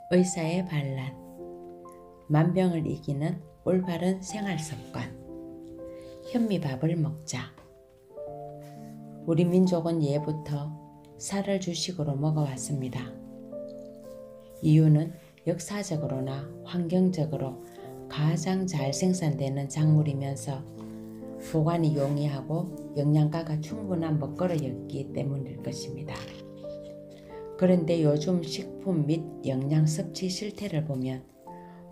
의사의 반란, 만병을 이기는 올바른 생활습관, 현미밥을 먹자. 우리 민족은 예부터 쌀을 주식으로 먹어왔습니다. 이유는 역사적으로나 환경적으로 가장 잘 생산되는 작물이면서 보관이 용이하고 영양가가 충분한 먹거리였기 때문일 것입니다. 그런데 요즘 식품 및 영양 섭취 실태를 보면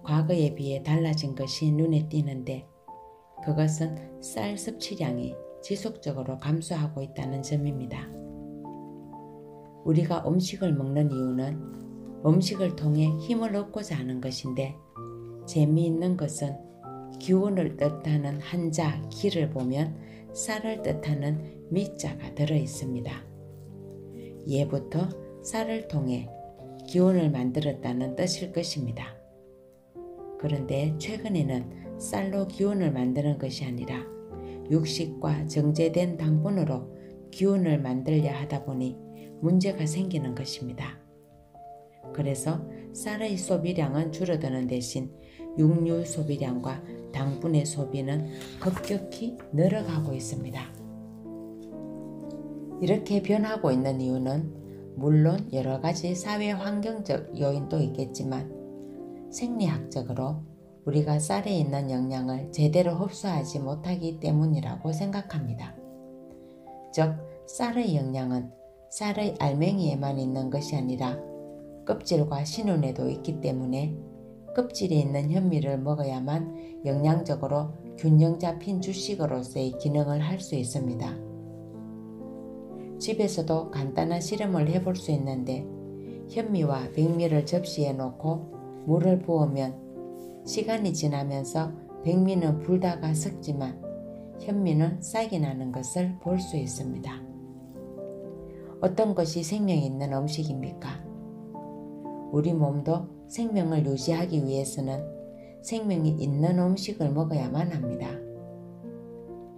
과거에 비해 달라진 것이 눈에 띄는데, 그것은 쌀 섭취량이 지속적으로 감소하고 있다는 점입니다. 우리가 음식을 먹는 이유는 음식을 통해 힘을 얻고자 하는 것인데, 재미있는 것은 기운을 뜻하는 한자 기를 보면 쌀을 뜻하는 미자가 들어 있습니다. 예부터 쌀을 통해 기운을 만들었다는 뜻일 것입니다. 그런데 최근에는 쌀로 기운을 만드는 것이 아니라 육식과 정제된 당분으로 기운을 만들려 하다 보니 문제가 생기는 것입니다. 그래서 쌀의 소비량은 줄어드는 대신 육류 소비량과 당분의 소비는 급격히 늘어가고 있습니다. 이렇게 변하고 있는 이유는 물론 여러 가지 사회 환경적 요인도 있겠지만, 생리학적으로 우리가 쌀에 있는 영양을 제대로 흡수하지 못하기 때문이라고 생각합니다. 즉, 쌀의 영양은 쌀의 알맹이에만 있는 것이 아니라 껍질과 신운에도 있기 때문에 껍질에 있는 현미를 먹어야만 영양적으로 균형 잡힌 주식으로서의 기능을 할 수 있습니다. 집에서도 간단한 실험을 해볼 수 있는데, 현미와 백미를 접시에 놓고 물을 부으면 시간이 지나면서 백미는 불다가 섞지만 현미는 싹이 나는 것을 볼 수 있습니다. 어떤 것이 생명이 있는 음식입니까? 우리 몸도 생명을 유지하기 위해서는 생명이 있는 음식을 먹어야만 합니다.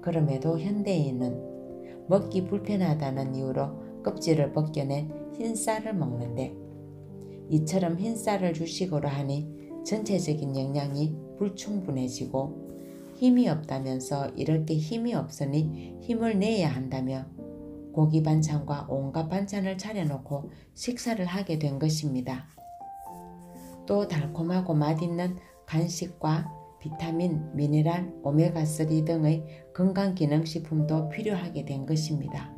그럼에도 현대인은 먹기 불편하다는 이유로 껍질을 벗겨낸 흰쌀을 먹는데, 이처럼 흰쌀을 주식으로 하니 전체적인 영양이 불충분해지고 힘이 없다면서 이렇게 힘이 없으니 힘을 내야 한다며 고기 반찬과 온갖 반찬을 차려놓고 식사를 하게 된 것입니다. 또 달콤하고 맛있는 간식과 비타민, 미네랄, 오메가3 등의 건강기능식품도 필요하게 된 것입니다.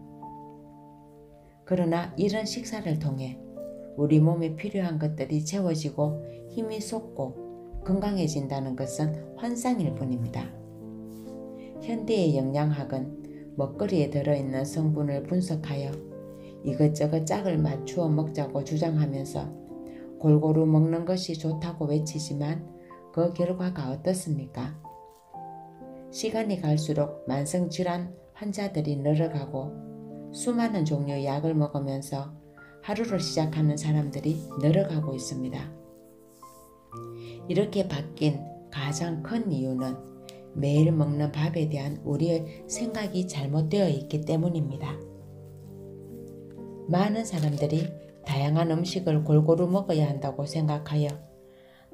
그러나 이런 식사를 통해 우리 몸에 필요한 것들이 채워지고 힘이 솟고 건강해진다는 것은 환상일 뿐입니다. 현대의 영양학은 먹거리에 들어있는 성분을 분석하여 이것저것 짝을 맞추어 먹자고 주장하면서 골고루 먹는 것이 좋다고 외치지만 그 결과가 어떻습니까? 시간이 갈수록 만성질환 환자들이 늘어가고 수많은 종류의 약을 먹으면서 하루를 시작하는 사람들이 늘어가고 있습니다. 이렇게 바뀐 가장 큰 이유는 매일 먹는 밥에 대한 우리의 생각이 잘못되어 있기 때문입니다. 많은 사람들이 다양한 음식을 골고루 먹어야 한다고 생각하여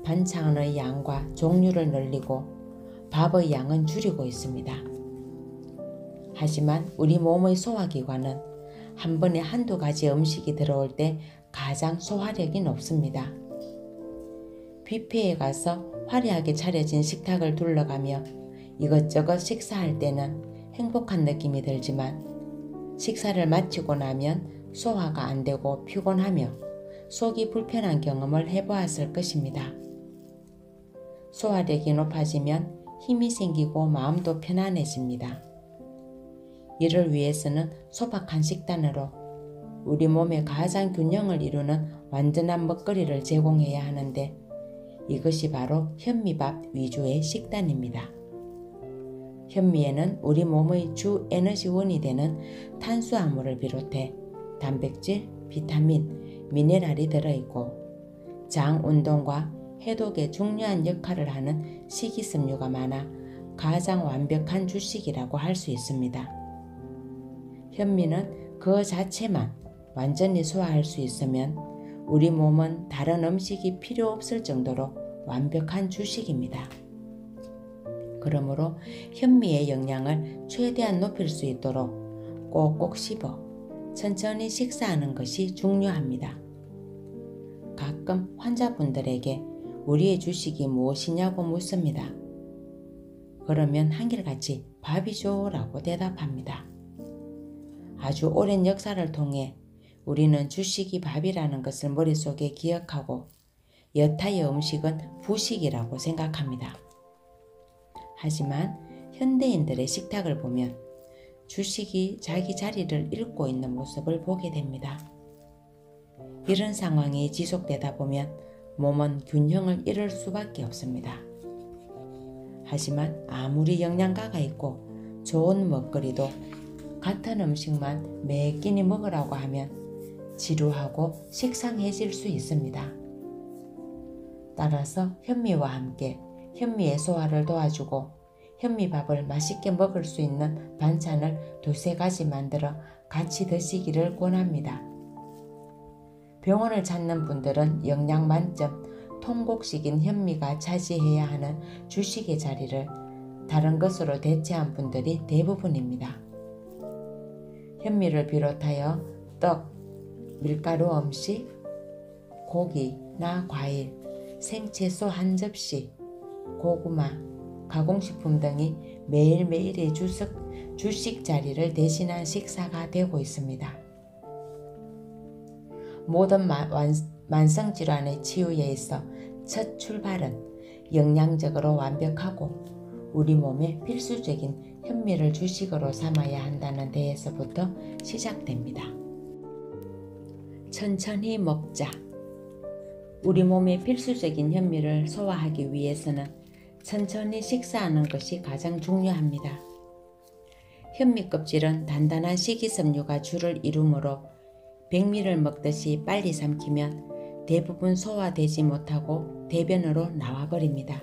반찬의 양과 종류를 늘리고 밥의 양은 줄이고 있습니다. 하지만 우리 몸의 소화기관은 한 번에 한두 가지 음식이 들어올 때 가장 소화력이 높습니다. 뷔페에 가서 화려하게 차려진 식탁을 둘러가며 이것저것 식사할 때는 행복한 느낌이 들지만, 식사를 마치고 나면 소화가 안 되고 피곤하며 속이 불편한 경험을 해보았을 것입니다. 소화력이 높아지면 힘이 생기고 마음도 편안해집니다. 이를 위해서는 소박한 식단으로 우리 몸에 가장 균형을 이루는 완전한 먹거리를 제공해야 하는데, 이것이 바로 현미밥 위주의 식단입니다. 현미에는 우리 몸의 주 에너지원이 되는 탄수화물을 비롯해 단백질, 비타민, 미네랄이 들어있고 장 운동과 해독에 중요한 역할을 하는 식이섬유가 많아 가장 완벽한 주식이라고 할 수 있습니다. 현미는 그 자체만 완전히 소화할 수 있으면 우리 몸은 다른 음식이 필요 없을 정도로 완벽한 주식입니다. 그러므로 현미의 영양을 최대한 높일 수 있도록 꼭꼭 씹어 천천히 식사하는 것이 중요합니다. 가끔 환자분들에게 우리의 주식이 무엇이냐고 묻습니다. 그러면 한결같이 밥이죠 라고 대답합니다. 아주 오랜 역사를 통해 우리는 주식이 밥이라는 것을 머릿속에 기억하고 여타의 음식은 부식이라고 생각합니다. 하지만 현대인들의 식탁을 보면 주식이 자기 자리를 잃고 있는 모습을 보게 됩니다. 이런 상황이 지속되다 보면 몸은 균형을 잃을 수밖에 없습니다. 하지만 아무리 영양가가 있고 좋은 먹거리도 같은 음식만 매 끼니 먹으라고 하면 지루하고 식상해질 수 있습니다. 따라서 현미와 함께 현미의 소화를 도와주고 현미밥을 맛있게 먹을 수 있는 반찬을 두세 가지 만들어 같이 드시기를 권합니다. 병원을 찾는 분들은 영양 만점 통곡식인 현미가 차지해야 하는 주식의 자리를 다른 것으로 대체한 분들이 대부분입니다. 현미를 비롯하여 떡, 밀가루 음식, 고기나 과일, 생채소 한 접시, 고구마, 가공식품 등이 매일매일의 주식 자리를 대신한 식사가 되고 있습니다. 모든 만성질환의 치유에 있어 첫 출발은 영양적으로 완벽하고 우리 몸에 필수적인 현미를 주식으로 삼아야 한다는 데에서부터 시작됩니다. 천천히 먹자. 우리 몸에 필수적인 현미를 소화하기 위해서는 천천히 식사하는 것이 가장 중요합니다. 현미 껍질은 단단한 식이섬유가 주를 이루므로 백미를 먹듯이 빨리 삼키면 대부분 소화되지 못하고 대변으로 나와버립니다.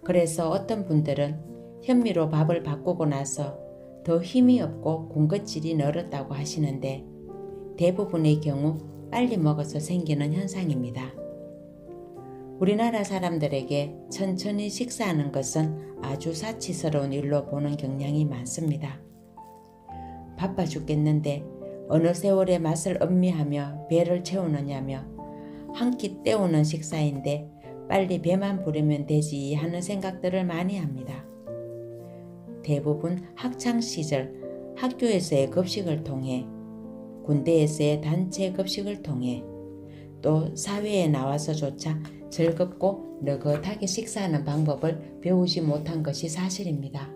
그래서 어떤 분들은 현미로 밥을 바꾸고 나서 더 힘이 없고 군것질이 늘었다고 하시는데 대부분의 경우 빨리 먹어서 생기는 현상입니다. 우리나라 사람들에게 천천히 식사하는 것은 아주 사치스러운 일로 보는 경향이 많습니다. 바빠 죽겠는데 어느 세월의 맛을 음미하며 배를 채우느냐며 한 끼 때우는 식사인데 빨리 배만 부르면 되지 하는 생각들을 많이 합니다. 대부분 학창시절 학교에서의 급식을 통해 군대에서의 단체 급식을 통해 또 사회에 나와서조차 즐겁고 느긋하게 식사하는 방법을 배우지 못한 것이 사실입니다.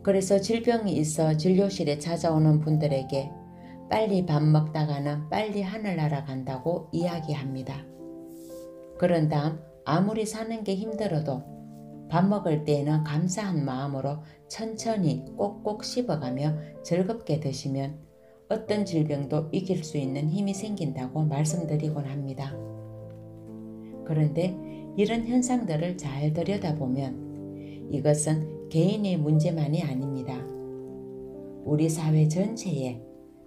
그래서 질병이 있어 진료실에 찾아오는 분들에게 빨리 밥 먹다가는 빨리 하늘 날아간다고 이야기합니다. 그런 다음 아무리 사는 게 힘들어도 밥 먹을 때에는 감사한 마음으로 천천히 꼭꼭 씹어가며 즐겁게 드시면 어떤 질병도 이길 수 있는 힘이 생긴다고 말씀드리곤 합니다. 그런데 이런 현상들을 잘 들여다보면 이것은 개인의 문제만이 아닙니다. 우리 사회 전체에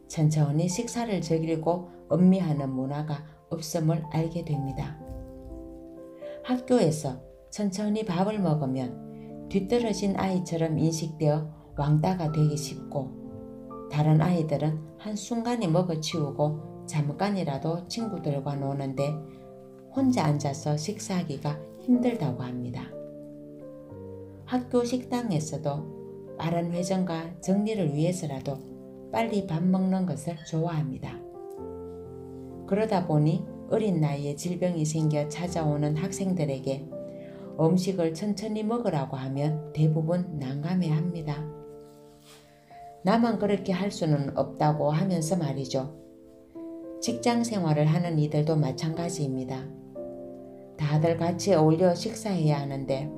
천천히 식사를 즐기고 음미하는 문화가 없음을 알게 됩니다. 학교에서 천천히 밥을 먹으면 뒤떨어진 아이처럼 인식되어 왕따가 되기 쉽고 다른 아이들은 한순간에 먹어치우고 잠깐이라도 친구들과 노는데 혼자 앉아서 식사하기가 힘들다고 합니다. 학교 식당에서도 빠른 회전과 정리를 위해서라도 빨리 밥 먹는 것을 좋아합니다. 그러다 보니 어린 나이에 질병이 생겨 찾아오는 학생들에게 음식을 천천히 먹으라고 하면 대부분 난감해합니다. 나만 그렇게 할 수는 없다고 하면서 말이죠. 직장 생활을 하는 이들도 마찬가지입니다. 다들 같이 어울려 식사해야 하는데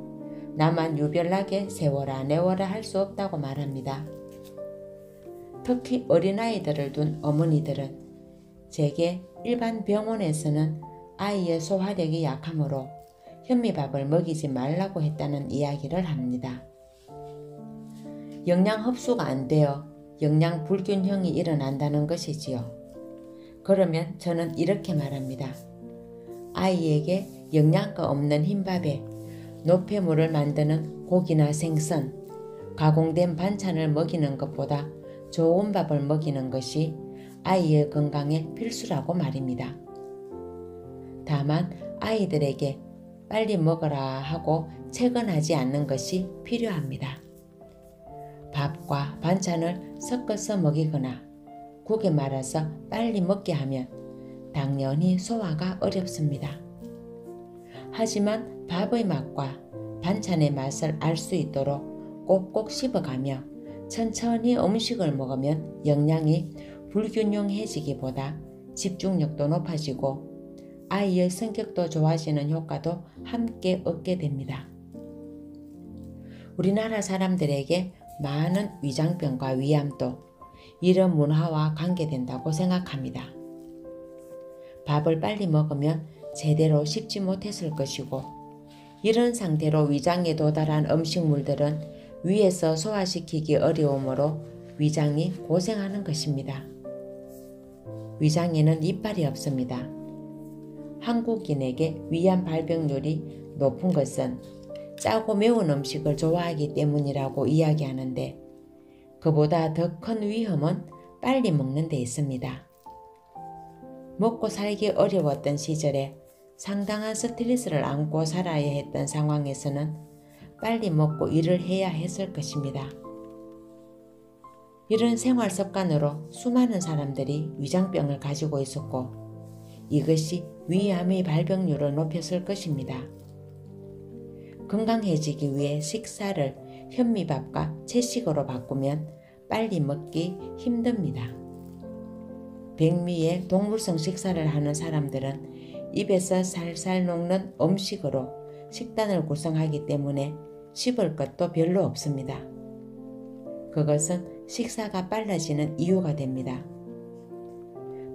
나만 유별나게 세워라 내워라 할 수 없다고 말합니다. 특히 어린아이들을 둔 어머니들은 제게 일반 병원에서는 아이의 소화력이 약하므로 현미밥을 먹이지 말라고 했다는 이야기를 합니다. 영양 흡수가 안 되어 영양 불균형이 일어난다는 것이지요. 그러면 저는 이렇게 말합니다. 아이에게 영양가 없는 흰밥에 노폐물을 만드는 고기나 생선, 가공된 반찬을 먹이는 것보다 좋은 밥을 먹이는 것이 아이의 건강에 필수라고 말입니다. 다만 아이들에게 빨리 먹어라 하고 채근하지 않는 것이 필요합니다. 밥과 반찬을 섞어서 먹이거나 국에 말아서 빨리 먹게 하면 당연히 소화가 어렵습니다. 하지만 밥의 맛과 반찬의 맛을 알 수 있도록 꼭꼭 씹어가며 천천히 음식을 먹으면 영양이 불균형해지기보다 집중력도 높아지고 아이의 성격도 좋아지는 효과도 함께 얻게 됩니다. 우리나라 사람들에게 많은 위장병과 위암도 이런 문화와 관계된다고 생각합니다. 밥을 빨리 먹으면 제대로 씹지 못했을 것이고 이런 상태로 위장에 도달한 음식물들은 위에서 소화시키기 어려우므로 위장이 고생하는 것입니다. 위장에는 이빨이 없습니다. 한국인에게 위암 발병률이 높은 것은 짜고 매운 음식을 좋아하기 때문이라고 이야기하는데 그보다 더 큰 위험은 빨리 먹는 데 있습니다. 먹고 살기 어려웠던 시절에 상당한 스트레스를 안고 살아야 했던 상황에서는 빨리 먹고 일을 해야 했을 것입니다. 이런 생활 습관으로 수많은 사람들이 위장병을 가지고 있었고 이것이 위암의 발병률을 높였을 것입니다. 건강해지기 위해 식사를 현미밥과 채식으로 바꾸면 빨리 먹기 힘듭니다. 백미의 동물성 식사를 하는 사람들은 입에서 살살 녹는 음식으로 식단을 구성하기 때문에 씹을 것도 별로 없습니다. 그것은 식사가 빨라지는 이유가 됩니다.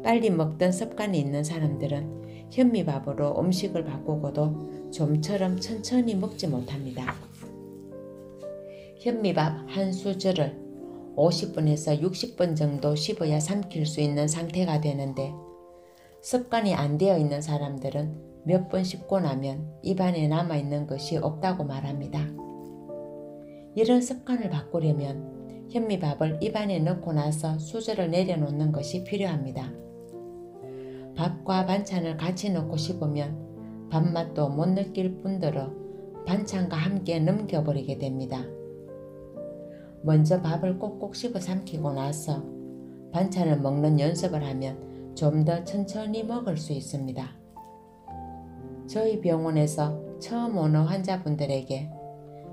빨리 먹던 습관이 있는 사람들은 현미밥으로 음식을 바꾸고도 좀처럼 천천히 먹지 못합니다. 현미밥 한 수저를 50분에서 60분 정도 씹어야 삼킬 수 있는 상태가 되는데 습관이 안 되어 있는 사람들은 몇 번 씹고 나면 입안에 남아있는 것이 없다고 말합니다. 이런 습관을 바꾸려면 현미밥을 입안에 넣고 나서 수저를 내려놓는 것이 필요합니다. 밥과 반찬을 같이 넣고 씹으면 밥맛도 못 느낄 뿐더러 반찬과 함께 넘겨버리게 됩니다. 먼저 밥을 꼭꼭 씹어 삼키고 나서 반찬을 먹는 연습을 하면 좀 더 천천히 먹을 수 있습니다. 저희 병원에서 처음 오는 환자분들에게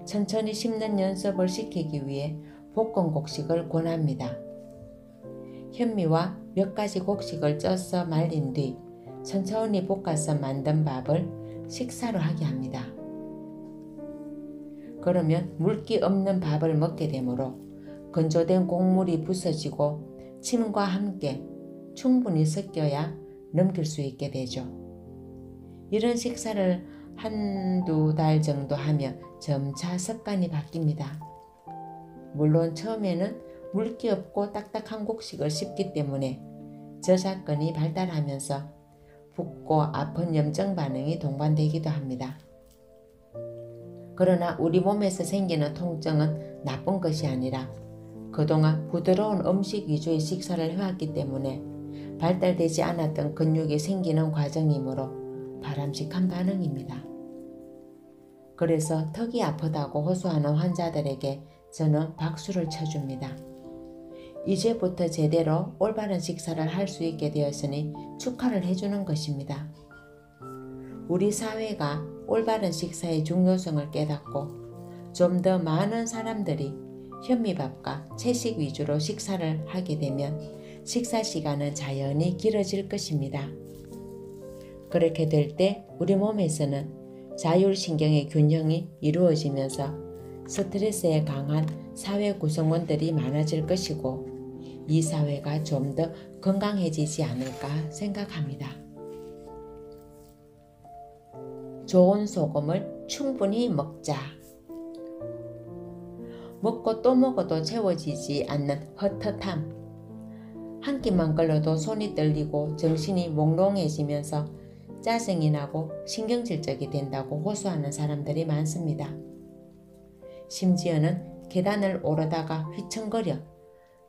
천천히 씹는 연습을 시키기 위해 볶은 곡식을 권합니다. 현미와 몇 가지 곡식을 쪄서 말린 뒤 천천히 볶아서 만든 밥을 식사로 하게 합니다. 그러면 물기 없는 밥을 먹게 되므로 건조된 곡물이 부서지고 침과 함께 충분히 섞여야 넘길 수 있게 되죠. 이런 식사를 한두 달 정도 하면 점차 습관이 바뀝니다. 물론 처음에는 물기 없고 딱딱한 곡식을 씹기 때문에 저작근이 발달하면서 붓고 아픈 염증 반응이 동반되기도 합니다. 그러나 우리 몸에서 생기는 통증은 나쁜 것이 아니라 그동안 부드러운 음식 위주의 식사를 해왔기 때문에 발달되지 않았던 근육이 생기는 과정이므로 바람직한 반응입니다. 그래서 턱이 아프다고 호소하는 환자들에게 저는 박수를 쳐줍니다. 이제부터 제대로 올바른 식사를 할 수 있게 되었으니 축하를 해주는 것입니다. 우리 사회가 올바른 식사의 중요성을 깨닫고 좀 더 많은 사람들이 현미밥과 채식 위주로 식사를 하게 되면 식사 시간은 자연히 길어질 것입니다. 그렇게 될 때 우리 몸에서는 자율신경의 균형이 이루어지면서 스트레스에 강한 사회 구성원들이 많아질 것이고 이 사회가 좀 더 건강해지지 않을까 생각합니다. 좋은 소금을 충분히 먹자. 먹고 또 먹어도 채워지지 않는 헛헛함. 한 끼만 걸러도 손이 떨리고 정신이 몽롱해지면서 짜증이 나고 신경질적이 된다고 호소하는 사람들이 많습니다. 심지어는 계단을 오르다가 휘청거려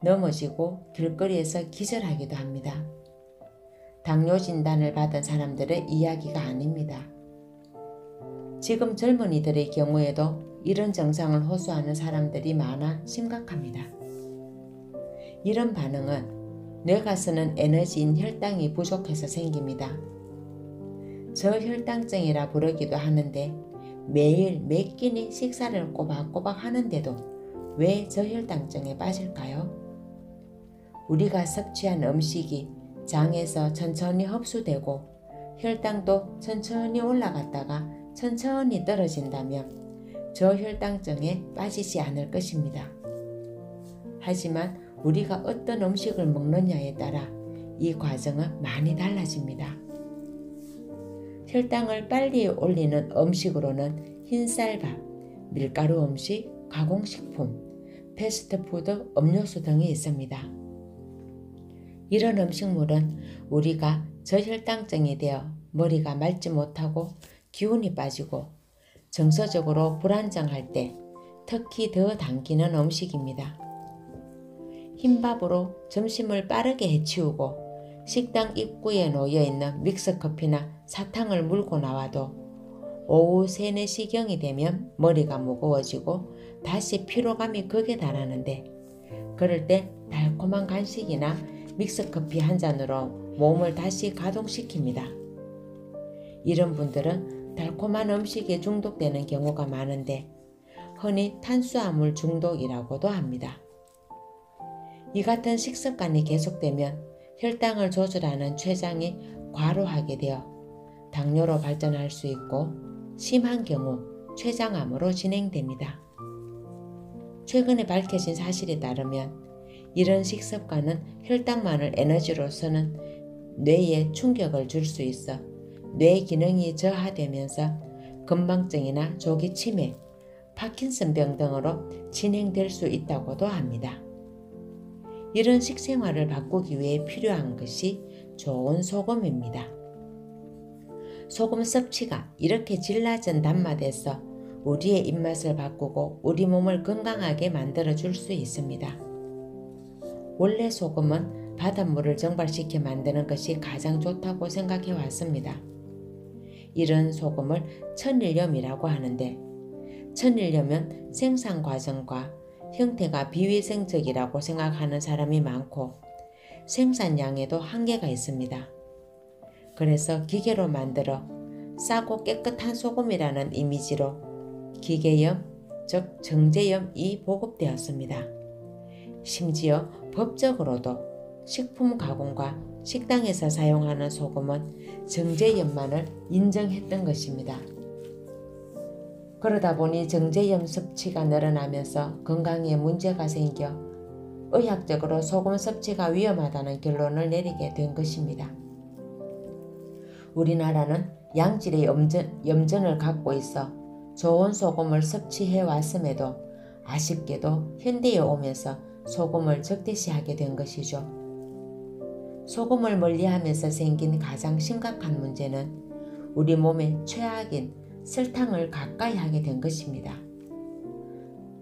넘어지고 길거리에서 기절하기도 합니다. 당뇨 진단을 받은 사람들의 이야기가 아닙니다. 지금 젊은이들의 경우에도 이런 증상을 호소하는 사람들이 많아 심각합니다. 이런 반응은 뇌가 쓰는 에너지인 혈당이 부족해서 생깁니다. 저혈당증이라 부르기도 하는데 매일 몇 끼니 식사를 꼬박꼬박 하는데도 왜 저혈당증에 빠질까요? 우리가 섭취한 음식이 장에서 천천히 흡수되고 혈당도 천천히 올라갔다가 천천히 떨어진다면 저혈당증에 빠지지 않을 것입니다. 하지만 우리가 어떤 음식을 먹느냐에 따라 이 과정은 많이 달라집니다. 혈당을 빨리 올리는 음식으로는 흰쌀밥, 밀가루 음식, 가공식품, 패스트푸드, 음료수 등이 있습니다. 이런 음식물은 우리가 저혈당증이 되어 머리가 맑지 못하고 기운이 빠지고 정서적으로 불안정할 때 특히 더 당기는 음식입니다. 흰밥으로 점심을 빠르게 해치우고 식당 입구에 놓여있는 믹스커피나 사탕을 물고 나와도 오후 3, 4시경이 되면 머리가 무거워지고 다시 피로감이 극에 달하는데 그럴 때 달콤한 간식이나 믹스커피 한 잔으로 몸을 다시 가동시킵니다. 이런 분들은 달콤한 음식에 중독되는 경우가 많은데 흔히 탄수화물 중독이라고도 합니다. 이 같은 식습관이 계속되면 혈당을 조절하는 췌장이 과로하게 되어 당뇨로 발전할 수 있고 심한 경우 췌장암으로 진행됩니다. 최근에 밝혀진 사실에 따르면 이런 식습관은 혈당만을 에너지로 쓰는 뇌에 충격을 줄 수 있어 뇌 기능이 저하되면서 건망증이나 조기 치매, 파킨슨병 등으로 진행될 수 있다고도 합니다. 이런 식생활을 바꾸기 위해 필요한 것이 좋은 소금입니다. 소금 섭취가 이렇게 질 낮은 단맛에서 우리의 입맛을 바꾸고 우리 몸을 건강하게 만들어 줄 수 있습니다. 원래 소금은 바닷물을 증발시켜 만드는 것이 가장 좋다고 생각해 왔습니다. 이런 소금을 천일염이라고 하는데 천일염은 생산 과정과 형태가 비위생적이라고 생각하는 사람이 많고 생산량에도 한계가 있습니다. 그래서 기계로 만들어 싸고 깨끗한 소금이라는 이미지로 기계염, 즉 정제염이 보급되었습니다. 심지어 법적으로도 식품 가공과 식당에서 사용하는 소금은 정제염만을 인정했던 것입니다. 그러다 보니 정제염 섭취가 늘어나면서 건강에 문제가 생겨 의학적으로 소금 섭취가 위험하다는 결론을 내리게 된 것입니다. 우리나라는 양질의 염전을 갖고 있어 좋은 소금을 섭취해 왔음에도 아쉽게도 현대에 오면서 소금을 적대시하게 된 것이죠. 소금을 멀리하면서 생긴 가장 심각한 문제는 우리 몸의 최악인 설탕을 가까이 하게 된 것입니다.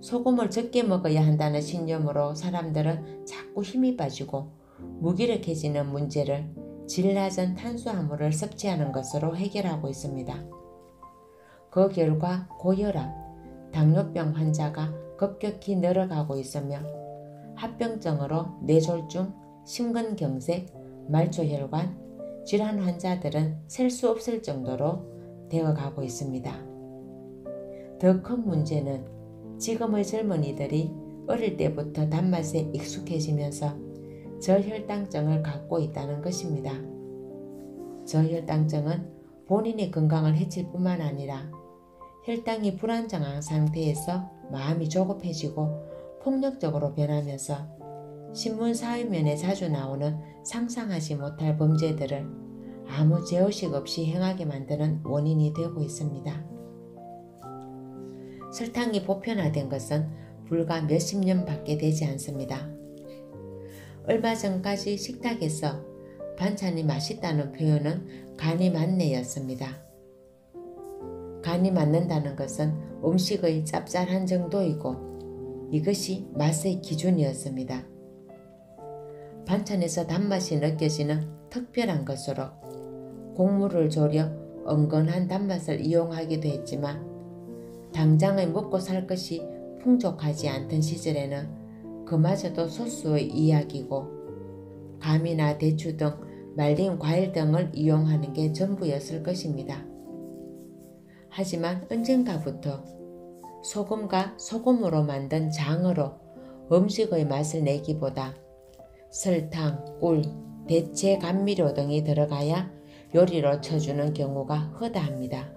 소금을 적게 먹어야 한다는 신념으로 사람들은 자꾸 힘이 빠지고 무기력해지는 문제를 질 낮은 탄수화물을 섭취하는 것으로 해결하고 있습니다. 그 결과 고혈압, 당뇨병 환자가 급격히 늘어가고 있으며 합병증으로 뇌졸중, 심근경색, 말초혈관, 질환 환자들은 셀 수 없을 정도로 되어가고 있습니다. 더 큰 문제는 지금의 젊은이들이 어릴 때부터 단맛에 익숙해지면서 저혈당증을 갖고 있다는 것입니다. 저혈당증은 본인의 건강을 해칠 뿐만 아니라 혈당이 불안정한 상태에서 마음이 조급해지고 폭력적으로 변하면서 신문 사회면에 자주 나오는 상상하지 못할 범죄들을 아무 죄의식 없이 행하게 만드는 원인이 되고 있습니다. 설탕이 보편화된 것은 불과 몇십 년밖에 되지 않습니다. 얼마 전까지 식탁에서 반찬이 맛있다는 표현은 간이 맞네였습니다. 간이 맞는다는 것은 음식의 짭짤한 정도이고 이것이 맛의 기준이었습니다. 반찬에서 단맛이 느껴지는 특별한 것으로 곡물을 졸여 은근한 단맛을 이용하기도 했지만 당장에 먹고 살 것이 풍족하지 않던 시절에는 그마저도 소수의 이야기고 감이나 대추 등 말린 과일 등을 이용하는 게 전부였을 것입니다. 하지만 언젠가부터 소금과 소금으로 만든 장으로 음식의 맛을 내기보다 설탕, 꿀, 대체 감미료 등이 들어가야 요리로 쳐주는 경우가 허다합니다.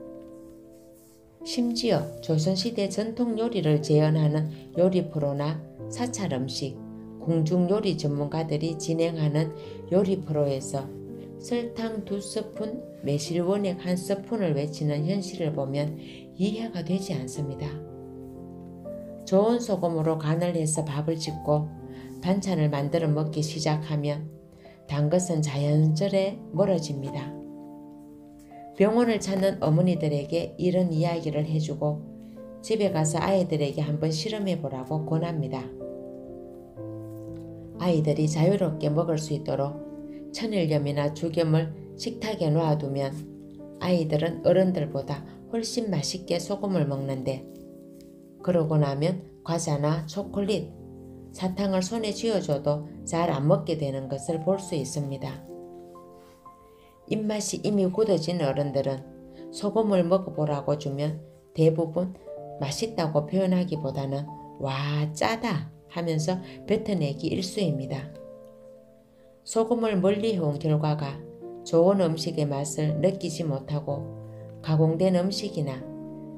심지어 조선시대 전통 요리를 재현하는 요리 프로나 사찰 음식, 궁중 요리 전문가들이 진행하는 요리 프로에서 설탕 2스푼, 매실 원액 1스푼을 외치는 현실을 보면 이해가 되지 않습니다. 좋은 소금으로 간을 해서 밥을 짓고 반찬을 만들어 먹기 시작하면 단 것은 자연스레 멀어집니다. 병원을 찾는 어머니들에게 이런 이야기를 해주고 집에 가서 아이들에게 한번 실험해보라고 권합니다. 아이들이 자유롭게 먹을 수 있도록 천일염이나 죽염을 식탁에 놓아두면 아이들은 어른들보다 훨씬 맛있게 소금을 먹는데 그러고 나면 과자나 초콜릿, 사탕을 손에 쥐어줘도 잘 안 먹게 되는 것을 볼 수 있습니다. 입맛이 이미 굳어진 어른들은 소금을 먹어보라고 주면 대부분 맛있다고 표현하기보다는 와 짜다 하면서 뱉어내기 일쑤입니다. 소금을 멀리 해온 결과가 좋은 음식의 맛을 느끼지 못하고 가공된 음식이나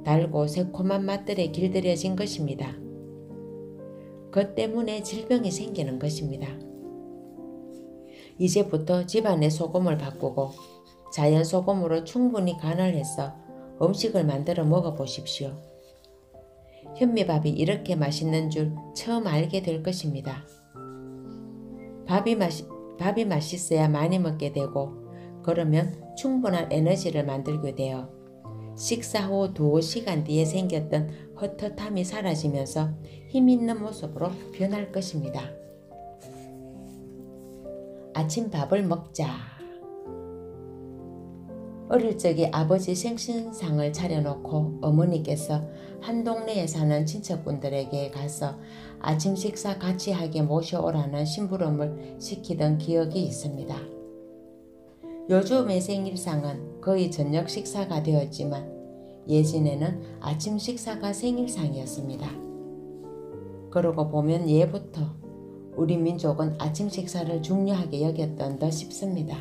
달고 새콤한 맛들에 길들여진 것입니다. 그 때문에 질병이 생기는 것입니다. 이제부터 집안의 소금을 바꾸고 자연 소금으로 충분히 간을 해서 음식을 만들어 먹어보십시오. 현미밥이 이렇게 맛있는 줄 처음 알게 될 것입니다. 밥이 맛있어야 많이 먹게 되고 그러면 충분한 에너지를 만들게 되어 식사 후 2시간 뒤에 생겼던 헛헛함이 사라지면서 힘있는 모습으로 변할 것입니다. 아침밥을 먹자. 어릴 적에 아버지 생신상을 차려놓고 어머니께서 한 동네에 사는 친척분들에게 가서 아침 식사 같이 하게 모셔오라는 심부름을 시키던 기억이 있습니다. 요즘의 생일상은 거의 저녁 식사가 되었지만 예전에는 아침 식사가 생일상이었습니다. 그러고 보면 예부터 우리 민족은 아침 식사를 중요하게 여겼던 듯 싶습니다.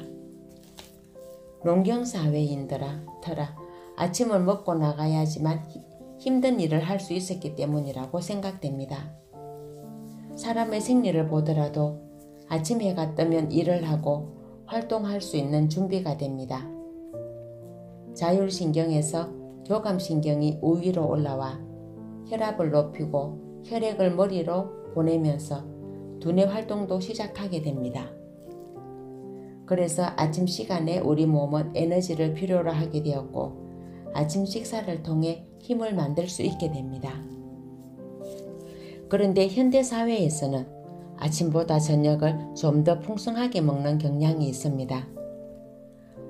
농경사회인들아 터라 아침을 먹고 나가야지만 힘든 일을 할 수 있었기 때문이라고 생각됩니다. 사람의 생리를 보더라도 아침 해가 뜨면 일을 하고 활동할 수 있는 준비가 됩니다. 자율신경에서 교감신경이 우위로 올라와 혈압을 높이고 혈액을 머리로 보내면서 두뇌 활동도 시작하게 됩니다. 그래서 아침 시간에 우리 몸은 에너지를 필요로 하게 되었고 아침 식사를 통해 힘을 만들 수 있게 됩니다. 그런데 현대사회에서는 아침보다 저녁을 좀 더 풍성하게 먹는 경향이 있습니다.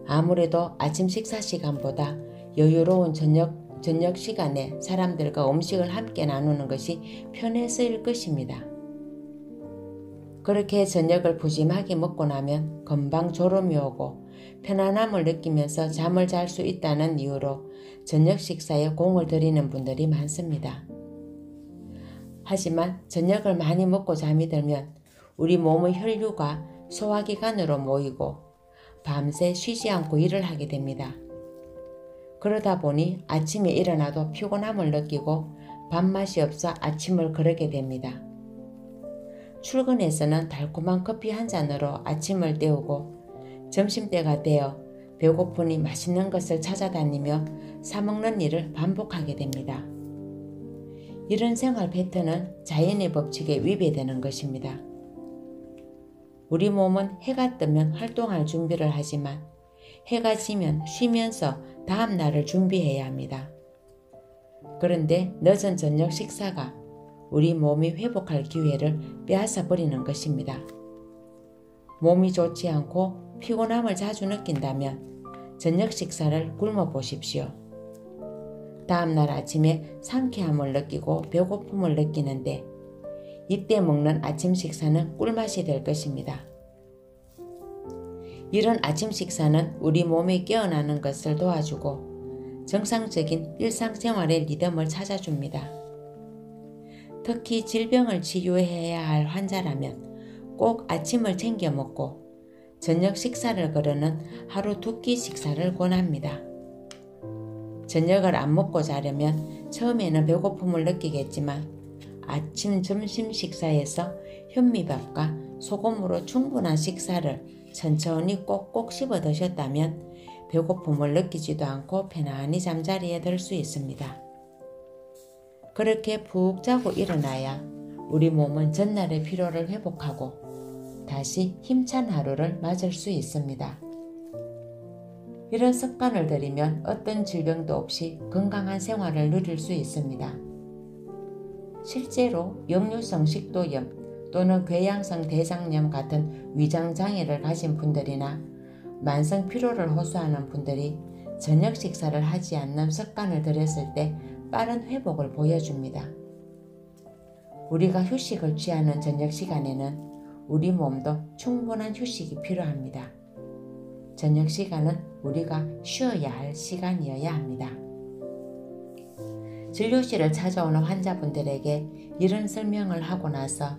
아무래도 아침 식사 시간보다 여유로운 저녁 시간에 사람들과 음식을 함께 나누는 것이 편해서일 것입니다. 그렇게 저녁을 푸짐하게 먹고 나면 금방 졸음이 오고 편안함을 느끼면서 잠을 잘 수 있다는 이유로 저녁 식사에 공을 들이는 분들이 많습니다. 하지만 저녁을 많이 먹고 잠이 들면 우리 몸의 혈류가 소화기관으로 모이고 밤새 쉬지 않고 일을 하게 됩니다. 그러다 보니 아침에 일어나도 피곤함을 느끼고 밥맛이 없어 아침을 거르게 됩니다. 출근해서는 달콤한 커피 한 잔으로 아침을 때우고 점심때가 되어 배고프니 맛있는 것을 찾아다니며 사먹는 일을 반복하게 됩니다. 이런 생활 패턴은 자연의 법칙에 위배되는 것입니다. 우리 몸은 해가 뜨면 활동할 준비를 하지만 해가 지면 쉬면서 다음 날을 준비해야 합니다. 그런데 늦은 저녁 식사가 우리 몸이 회복할 기회를 빼앗아 버리는 것입니다. 몸이 좋지 않고 피곤함을 자주 느낀다면 저녁 식사를 굶어 보십시오. 다음날 아침에 상쾌함을 느끼고 배고픔을 느끼는데 이때 먹는 아침 식사는 꿀맛이 될 것입니다. 이런 아침 식사는 우리 몸이 깨어나는 것을 도와주고 정상적인 일상생활의 리듬을 찾아줍니다. 특히 질병을 치료해야 할 환자라면 꼭 아침을 챙겨 먹고 저녁 식사를 거르는 하루 2끼 식사를 권합니다. 저녁을 안 먹고 자려면 처음에는 배고픔을 느끼겠지만 아침, 점심 식사에서 현미밥과 소금으로 충분한 식사를 천천히 꼭꼭 씹어 드셨다면 배고픔을 느끼지도 않고 편안히 잠자리에 들 수 있습니다. 그렇게 푹 자고 일어나야 우리 몸은 전날의 피로를 회복하고 다시 힘찬 하루를 맞을 수 있습니다. 이런 습관을 들이면 어떤 질병도 없이 건강한 생활을 누릴 수 있습니다. 실제로 역류성 식도염 또는 궤양성 대장염 같은 위장장애를 가진 분들이나 만성 피로를 호소하는 분들이 저녁 식사를 하지 않는 습관을 들였을 때 빠른 회복을 보여줍니다. 우리가 휴식을 취하는 저녁 시간에는 우리 몸도 충분한 휴식이 필요합니다. 저녁 시간은 우리가 쉬어야 할 시간이어야 합니다. 진료실을 찾아오는 환자분들에게 이런 설명을 하고 나서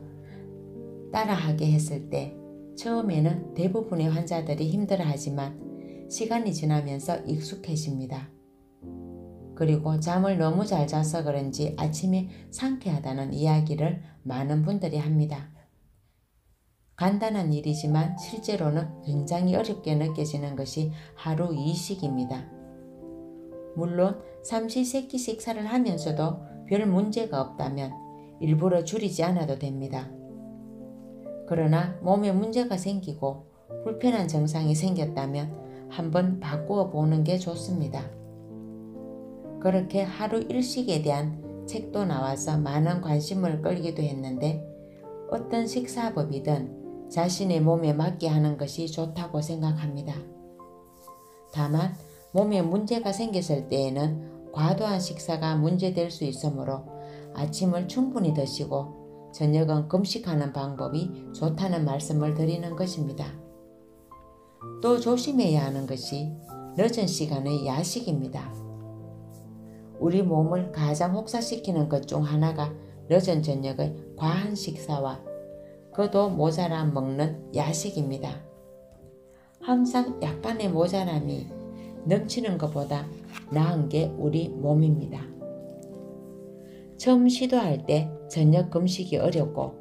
따라하게 했을 때 처음에는 대부분의 환자들이 힘들어하지만 시간이 지나면서 익숙해집니다. 그리고 잠을 너무 잘 자서 그런지 아침에 상쾌하다는 이야기를 많은 분들이 합니다. 간단한 일이지만 실제로는 굉장히 어렵게 느껴지는 것이 하루 이식입니다. 물론 삼시세끼 식사를 하면서도 별 문제가 없다면 일부러 줄이지 않아도 됩니다. 그러나 몸에 문제가 생기고 불편한 증상이 생겼다면 한번 바꾸어 보는 게 좋습니다. 그렇게 하루 일식에 대한 책도 나와서 많은 관심을 끌기도 했는데 어떤 식사법이든 자신의 몸에 맞게 하는 것이 좋다고 생각합니다. 다만 몸에 문제가 생겼을 때에는 과도한 식사가 문제될 수 있으므로 아침을 충분히 드시고 저녁은 금식하는 방법이 좋다는 말씀을 드리는 것입니다. 또 조심해야 하는 것이 늦은 시간의 야식입니다. 우리 몸을 가장 혹사시키는 것 중 하나가 늦은 저녁의 과한 식사와 그도 모자라 먹는 야식입니다. 항상 약간의 모자람이 넘치는 것보다 나은 게 우리 몸입니다. 처음 시도할 때 저녁 금식이 어렵고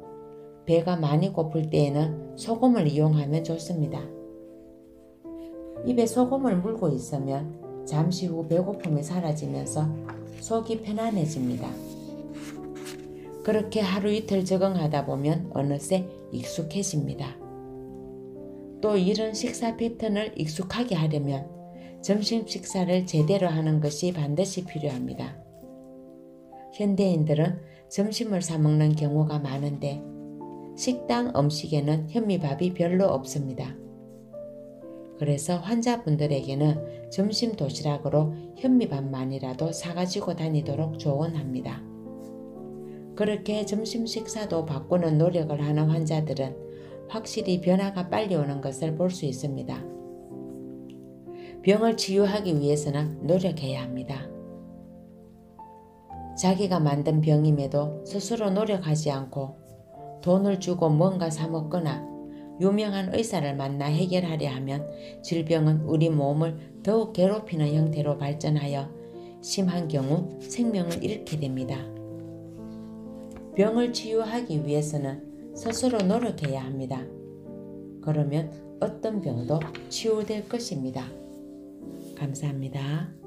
배가 많이 고플 때에는 소금을 이용하면 좋습니다. 입에 소금을 물고 있으면 잠시 후 배고픔이 사라지면서 속이 편안해집니다. 그렇게 하루 이틀 적응하다 보면 어느새 익숙해집니다. 또 이런 식사 패턴을 익숙하게 하려면 점심 식사를 제대로 하는 것이 반드시 필요합니다. 현대인들은 점심을 사 먹는 경우가 많은데 식당 음식에는 현미밥이 별로 없습니다. 그래서 환자분들에게는 점심 도시락으로 현미밥만이라도 사가지고 다니도록 조언합니다. 그렇게 점심 식사도 바꾸는 노력을 하는 환자들은 확실히 변화가 빨리 오는 것을 볼 수 있습니다. 병을 치유하기 위해서는 노력해야 합니다. 자기가 만든 병임에도 스스로 노력하지 않고 돈을 주고 뭔가 사 먹거나 유명한 의사를 만나 해결하려 하면 질병은 우리 몸을 더욱 괴롭히는 형태로 발전하여 심한 경우 생명을 잃게 됩니다. 병을 치유하기 위해서는 스스로 노력해야 합니다. 그러면 어떤 병도 치유될 것입니다. 감사합니다.